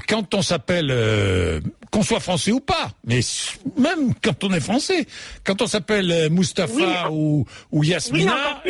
quand on s'appelle, qu'on soit français ou pas, mais même quand on est français, quand on s'appelle Mustapha ou Yasmina,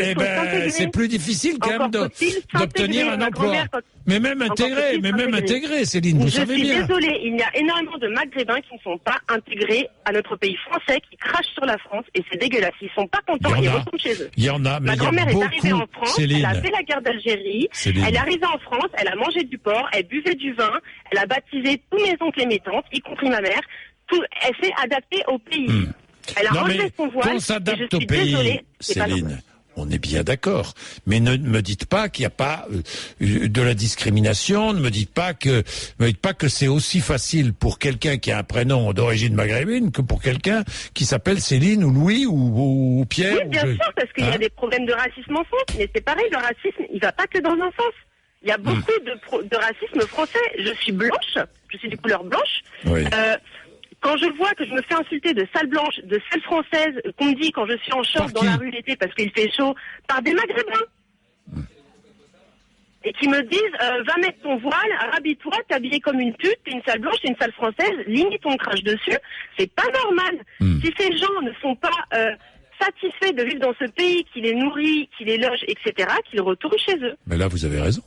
c'est plus difficile quand même d'obtenir un emploi. Mais même intégré, Céline, vous savez bien. Je suis désolée, il y a énormément de Maghrébins qui ne sont pas intégrés à notre pays français, qui crachent sur la France, et c'est dégueulasse. Ils sont pas contents, ils retournent chez eux. Il y en a, mais ma grand-mère est arrivée en France, Céline. Elle a fait la guerre d'Algérie, Céline. Elle est arrivée en France, elle a mangé du porc, elle buvait du vin, elle a baptisé tous mes oncles et mes tantes, y compris ma mère. Elle s'est adaptée au pays. Elle a enlevé son voile. On s'adapte au pays, désolée, Céline. On est bien d'accord, mais ne me dites pas qu'il n'y a pas de la discrimination. Ne me dites pas que c'est aussi facile pour quelqu'un qui a un prénom d'origine maghrébine que pour quelqu'un qui s'appelle Céline ou Louis ou Pierre. Oui, bien sûr, parce qu'il y a des problèmes de racisme en France. Mais c'est pareil, le racisme, il va pas que dans un sens. Il y a beaucoup de racisme français. Je suis blanche, je suis de couleur blanche. Oui. Quand je vois que je me fais insulter de sale blanche, de sale française, qu'on me dit quand je suis en short dans la rue l'été parce qu'il fait chaud, par des Maghrébins. Et qui me disent, va mettre ton voile, rhabille-toi, t'es habillée comme une pute, t'es une sale blanche, t'es une sale française, limite on crache dessus. C'est pas normal. Si ces gens ne sont pas satisfaits de vivre dans ce pays qui les nourrit, qui les loge, etc., qu'ils retournent chez eux. Mais là, vous avez raison.